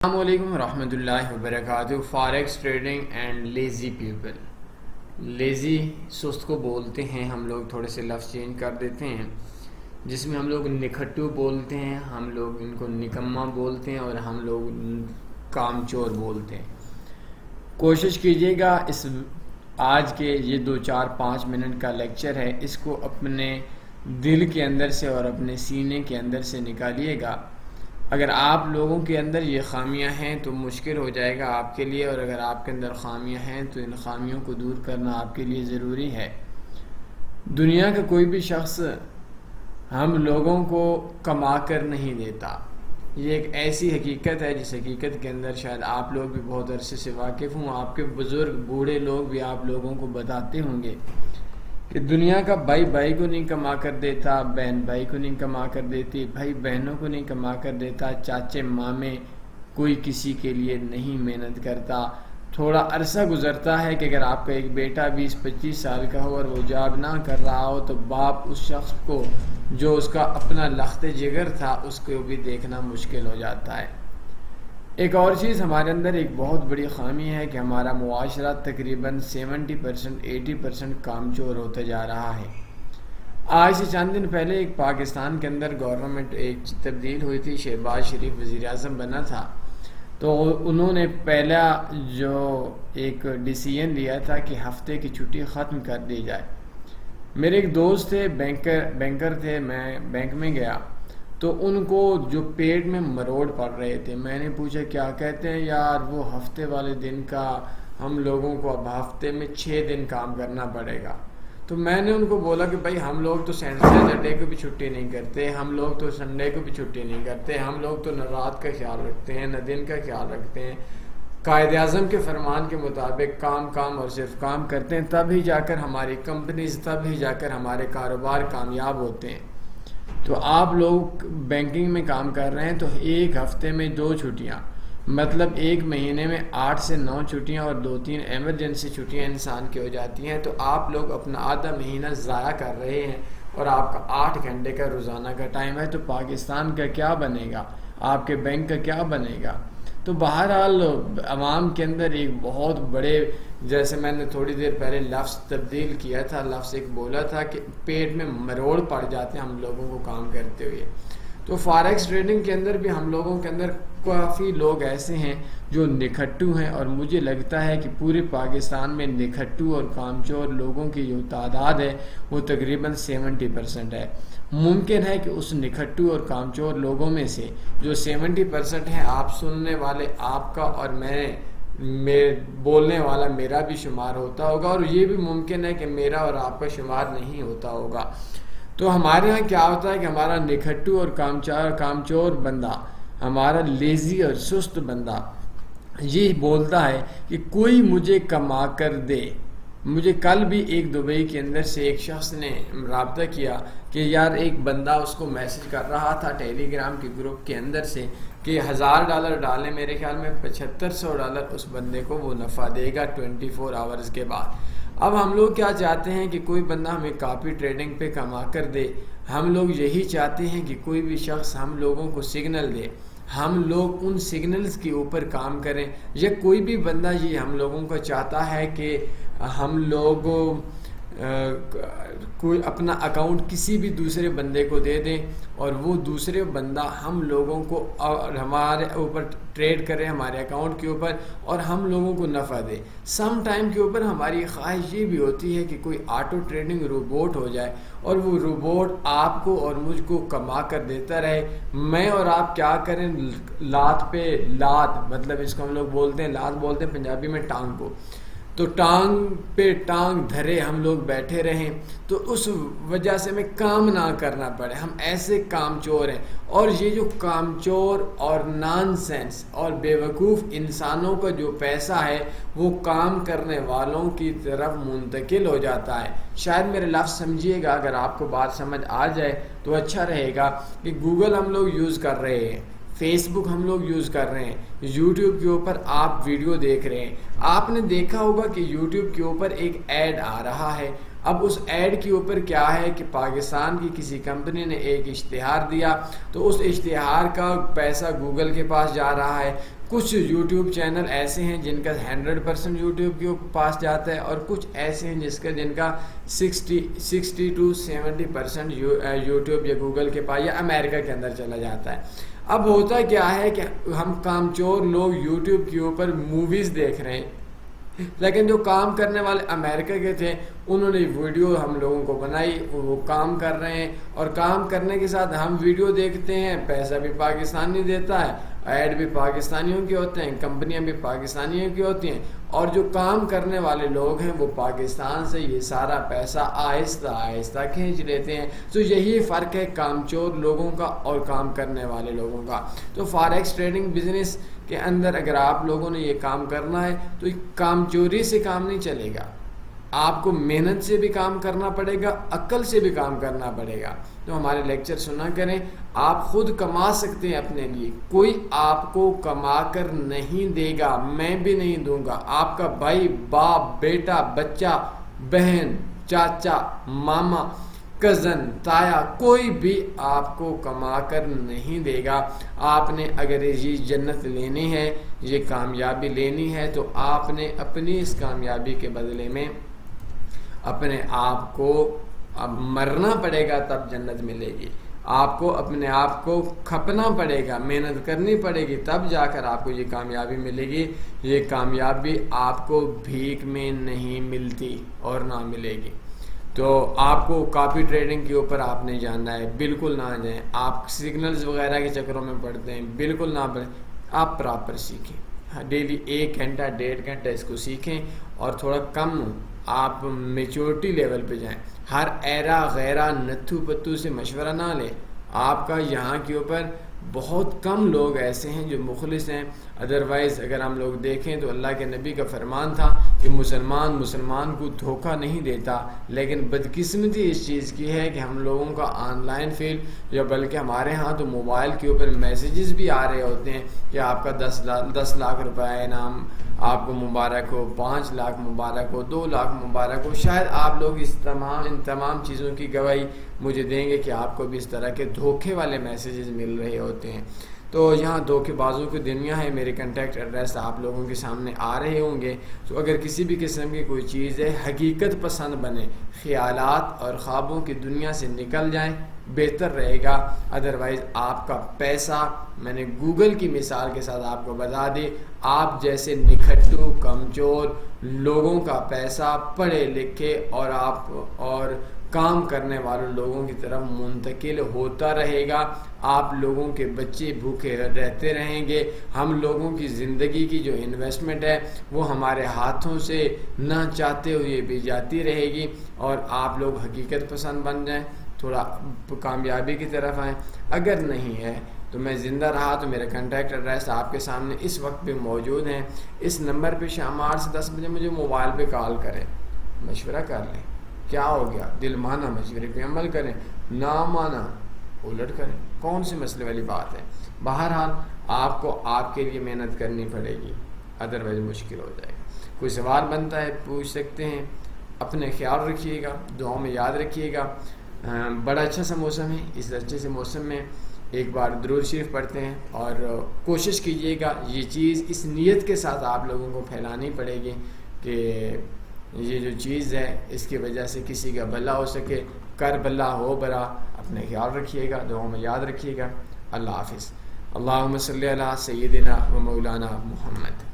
السلام علیکم ورحمۃ اللہ وبرکاتہ۔ Forex trading and lazy people, lazy سست کو بولتے ہیں، ہم لوگ تھوڑے سے لفظ چینج کر دیتے ہیں، جس میں ہم لوگ نکھٹو بولتے ہیں، ہم لوگ ان کو نکما بولتے ہیں اور ہم لوگ کام چور بولتے ہیں۔ کوشش کیجیے گا اس آج کے یہ 2-4-5 منٹ کا لیکچر ہے، اس کو اپنے دل کے اندر سے اور اپنے سینے کے اندر سے نکالیے گا۔ اگر آپ لوگوں کے اندر یہ خامیاں ہیں تو مشکل ہو جائے گا آپ کے لیے، اور اگر آپ کے اندر خامیاں ہیں تو ان خامیوں کو دور کرنا آپ کے لیے ضروری ہے۔ دنیا کا کوئی بھی شخص ہم لوگوں کو کما کر نہیں دیتا، یہ ایک ایسی حقیقت ہے جس حقیقت کے اندر شاید آپ لوگ بھی بہت عرصے سے واقف ہوں، آپ کے بزرگ بوڑھے لوگ بھی آپ لوگوں کو بتاتے ہوں گے کہ دنیا کا بھائی بھائی کو نہیں کما کر دیتا، بہن بھائی کو نہیں کما کر دیتی، بھائی بہنوں کو نہیں کما کر دیتا، چاچے مامے کوئی کسی کے لیے نہیں محنت کرتا۔ تھوڑا عرصہ گزرتا ہے کہ اگر آپ کا ایک بیٹا 20-25 سال کا ہو اور وہ جاب نہ کر رہا ہو تو باپ اس شخص کو جو اس کا اپنا لخت جگر تھا اس کو بھی دیکھنا مشکل ہو جاتا ہے۔ ایک اور چیز ہمارے اندر ایک بہت بڑی خامی ہے کہ ہمارا معاشرہ تقریباً 70%-80% کام چور ہوتا جا رہا ہے۔ آج سے چند دن پہلے ایک پاکستان کے اندر گورنمنٹ ایک تبدیل ہوئی تھی، شہباز شریف وزیر اعظم بنا تھا، تو انہوں نے پہلا جو ایک ڈیسیژن لیا تھا کہ ہفتے کی چھٹی ختم کر دی جائے۔ میرے ایک دوست تھے، بینکر تھے، میں بینک میں گیا تو ان کو جو پیٹ میں مروڑ پڑ رہے تھے، میں نے پوچھا کیا کہتے ہیں؟ یار وہ ہفتے والے دن کا ہم لوگوں کو اب ہفتے میں 6 دن کام کرنا پڑے گا۔ تو میں نے ان کو بولا کہ بھائی ہم لوگ تو سیٹرڈے کو بھی چھٹی نہیں کرتے، ہم لوگ تو سنڈے کو بھی چھٹی نہیں کرتے، ہم لوگ تو نہ رات کا خیال رکھتے ہیں نہ دن کا خیال رکھتے ہیں، قائد اعظم کے فرمان کے مطابق کام اور صرف کام کرتے ہیں، تب ہی جا کر ہماری کمپنیز، تب ہی جا کر ہمارے کاروبار کامیاب ہوتے ہیں۔ تو آپ لوگ بینکنگ میں کام کر رہے ہیں تو ایک ہفتے میں 2 چھٹیاں، مطلب ایک مہینے میں 8 سے 9 چھٹیاں اور 2-3 ایمرجنسی چھٹیاں انسان کی ہو جاتی ہیں، تو آپ لوگ اپنا آدھا مہینہ ضائع کر رہے ہیں اور آپ کا 8 گھنٹے کا روزانہ کا ٹائم ہے، تو پاکستان کا کیا بنے گا؟ آپ کے بینک کا کیا بنے گا؟ تو بہرحال عوام کے اندر ایک بہت بڑے، جیسے میں نے تھوڑی دیر پہلے لفظ تبدیل کیا تھا، لفظ ایک بولا تھا کہ پیٹ میں مروڑ پڑ جاتے ہیں ہم لوگوں کو کام کرتے ہوئے۔ تو فاریکس ٹریڈنگ کے اندر بھی ہم لوگوں کے اندر کافی لوگ ایسے ہیں جو نکھٹو ہیں، اور مجھے لگتا ہے کہ پورے پاکستان میں نکھٹو اور کامچور لوگوں کی جو تعداد ہے وہ تقریباً 70% ہے۔ ممکن ہے کہ اس نکھٹو اور کامچور لوگوں میں سے جو 70% ہیں، آپ سننے والے آپ کا اور میں بولنے والا میرا بھی شمار ہوتا ہوگا، اور یہ بھی ممکن ہے کہ میرا اور آپ کا شمار نہیں ہوتا ہوگا۔ تو ہمارے ہاں کیا ہوتا ہے کہ ہمارا نکھٹو اور کامچور بندہ، ہمارا لیزی اور سست بندہ یہ بولتا ہے کہ کوئی مجھے کما کر دے۔ مجھے کل بھی ایک دبئی کے اندر سے ایک شخص نے رابطہ کیا کہ یار ایک بندہ اس کو میسج کر رہا تھا ٹیلی گرام کے گروپ کے اندر سے کہ $1000 ڈالیں، میرے خیال میں $7500 اس بندے کو وہ نفع دے گا 24 آورز کے بعد۔ اب ہم لوگ کیا چاہتے ہیں کہ کوئی بندہ ہمیں کاپی ٹریڈنگ پہ کما کر دے، ہم لوگ یہی چاہتے ہیں کہ کوئی بھی شخص ہم لوگوں کو سگنل دے، ہم لوگ ان سگنلز کے اوپر کام کریں، یا کوئی بھی بندہ یہ ہم لوگوں کو چاہتا ہے کہ ہم لوگ کوئی اپنا اکاؤنٹ کسی بھی دوسرے بندے کو دے دیں اور وہ دوسرے بندہ ہم لوگوں کو اور ہمارے اوپر ٹریڈ کرے، ہمارے اکاؤنٹ کے اوپر، اور ہم لوگوں کو نفع دے۔ سم ٹائم کے اوپر ہماری خواہش یہ بھی ہوتی ہے کہ کوئی آٹو ٹریڈنگ روبوٹ ہو جائے اور وہ روبوٹ آپ کو اور مجھ کو کما کر دیتا رہے، میں اور آپ کیا کریں، لات پہ لات، مطلب اس کو ہم لوگ بولتے ہیں لات، بولتے ہیں پنجابی میں ٹانگ کو، تو ٹانگ پہ ٹانگ دھرے ہم لوگ بیٹھے رہیں، تو اس وجہ سے ہمیں کام نہ کرنا پڑے، ہم ایسے کام چور ہیں۔ اور یہ جو کام چور اور نان سینس اور بے وقوف انسانوں کا جو پیسہ ہے وہ کام کرنے والوں کی طرف منتقل ہو جاتا ہے۔ شاید میرے لفظ سمجھیے گا، اگر آپ کو بات سمجھ آ جائے تو اچھا رہے گا کہ گوگل ہم لوگ یوز کر رہے ہیں، فیس بک ہم لوگ یوز کر رہے ہیں، یوٹیوب کے اوپر آپ ویڈیو دیکھ رہے ہیں، آپ نے دیکھا ہوگا کہ یوٹیوب کے اوپر ایک ایڈ آ رہا ہے، اب اس ایڈ کے اوپر کیا ہے کہ پاکستان کی کسی کمپنی نے ایک اشتہار دیا تو اس اشتہار کا پیسہ گوگل کے پاس جا رہا ہے. کچھ یوٹیوب چینل ایسے ہیں جن کا 100% یوٹیوب کے پاس جاتا ہے اور کچھ ایسے ہیں جن کا 60 to 70% یوٹیوب یا گوگل کے پاس یا امریکہ کے اندر چلا جاتا ہے. اب ہوتا کیا ہے کہ ہم کامچور لوگ یوٹیوب کے اوپر موویز دیکھ رہے ہیں، لیکن جو کام کرنے والے امریکہ کے تھے انہوں نے ویڈیو ہم لوگوں کو بنائی، وہ کام کر رہے ہیں اور کام کرنے کے ساتھ ہم ویڈیو دیکھتے ہیں، پیسہ بھی پاکستانی دیتا ہے، ایڈ بھی پاکستانیوں کے ہوتے ہیں، کمپنیاں بھی پاکستانیوں کی ہوتی ہیں، اور جو کام کرنے والے لوگ ہیں وہ پاکستان سے یہ سارا پیسہ آہستہ آہستہ کھینچ لیتے ہیں. تو یہی فرق ہے کامچور لوگوں کا اور کام کرنے والے لوگوں کا. تو فاریکس ٹریڈنگ بزنس کے اندر اگر آپ لوگوں نے یہ کام کرنا ہے تو کام چوری سے کام نہیں چلے گا، آپ کو محنت سے بھی کام کرنا پڑے گا، عقل سے بھی کام کرنا پڑے گا. تو ہمارے لیکچر سنا کریں، آپ خود کما سکتے ہیں اپنے لیے، کوئی آپ کو کما کر نہیں دے گا، میں بھی نہیں دوں گا، آپ کا بھائی، باپ، بیٹا، بچہ، بہن، چاچا، ماما، کزن، تایا، کوئی بھی آپ کو کما کر نہیں دے گا. آپ نے اگر یہ جنت لینی ہے، یہ کامیابی لینی ہے، تو آپ نے اپنی اس کامیابی کے بدلے میں اپنے آپ کو اب مرنا پڑے گا تب جنت ملے گی. آپ کو اپنے آپ کو کھپنا پڑے گا، محنت کرنی پڑے گی، تب جا کر آپ کو یہ کامیابی ملے گی. یہ کامیابی آپ کو بھیک میں نہیں ملتی اور نہ ملے گی. تو آپ کو کاپی ٹریڈنگ کے اوپر آپ نے جاننا ہے، بالکل نہ جائیں. آپ سگنلز وغیرہ کے چکروں میں پڑتے ہیں، بالکل نہ پڑیں. آپ پراپر سیکھیں، ڈیلی 1 گھنٹہ 1.5 گھنٹہ اس کو سیکھیں اور تھوڑا کم آپ میچورٹی لیول پہ جائیں. ہر ایرا غیرہ نتھو پتو سے مشورہ نہ لیں. آپ کا یہاں کے اوپر بہت کم لوگ ایسے ہیں جو مخلص ہیں. ادروائز اگر ہم لوگ دیکھیں تو اللہ کے نبی کا فرمان تھا کہ مسلمان کو دھوکہ نہیں دیتا، لیکن بدقسمتی اس چیز کی ہے کہ ہم لوگوں کا آن لائن فیلڈ یا بلکہ ہمارے ہاں تو موبائل کے اوپر میسیجز بھی آ رہے ہوتے ہیں کہ آپ کا 10 لاکھ روپے انعام آپ کو مبارک ہو، 5 لاکھ مبارک ہو، 2 لاکھ مبارک ہو. شاید آپ لوگ ان تمام چیزوں کی گواہی مجھے دیں گے کہ آپ کو بھی اس طرح کے دھوکے والے میسیجز مل رہے ہوتے ہیں. تو یہاں دھوکے بازوں کی دنیا ہے. میرے کنٹیکٹ ایڈریس آپ لوگوں کے سامنے آ رہے ہوں گے. تو اگر کسی بھی قسم کی کوئی چیز ہے، حقیقت پسند بنے، خیالات اور خوابوں کی دنیا سے نکل جائیں، بہتر رہے گا. ادروائز آپ کا پیسہ، میں نے گوگل کی مثال کے ساتھ آپ کو بتا دی، آپ جیسے نکھٹو کمزور لوگوں کا پیسہ پڑھے لکھے اور کام کرنے والے لوگوں کی طرف منتقل ہوتا رہے گا. آپ لوگوں کے بچے بھوکے رہتے رہیں گے. ہم لوگوں کی زندگی کی جو انویسٹمنٹ ہے وہ ہمارے ہاتھوں سے نہ چاہتے ہوئے بھی جاتی رہے گی. اور آپ لوگ حقیقت پسند بن جائیں، تھوڑا کامیابی کی طرف آئیں. اگر نہیں ہے تو میں زندہ رہا تو میرا کنٹیکٹ ایڈریس آپ کے سامنے اس وقت پہ موجود ہیں. اس نمبر پہ شام 8 سے 10 بجے مجھے موبائل پہ کال کریں، مشورہ کر لیں. کیا ہو گیا؟ دل مانا مشورے پہ عمل کریں، نہ مانا الٹ کریں. کون سی مسئلے والی بات ہے؟ بہرحال آپ کو آپ کے لیے محنت کرنی پڑے گی، ادروائز مشکل ہو جائے گا. کوئی سوال بنتا ہے پوچھ سکتے ہیں. اپنے خیال رکھیے گا، دعاؤں میں یاد رکھیے گا. بڑا اچھا سا موسم ہے. اس اچھے سے موسم میں ایک بار درود شریف پڑھتے ہیں اور کوشش کیجیے گا یہ چیز اس نیت کے ساتھ آپ لوگوں کو پھیلانی پڑے گی کہ یہ جو چیز ہے اس کی وجہ سے کسی کا بھلا ہو سکے. کر بھلا ہو برا. اپنے خیال رکھیے گا، دعاؤں میں یاد رکھیے گا. اللہ حافظ. اللہم صلی علی سیدنا و مولانا محمد.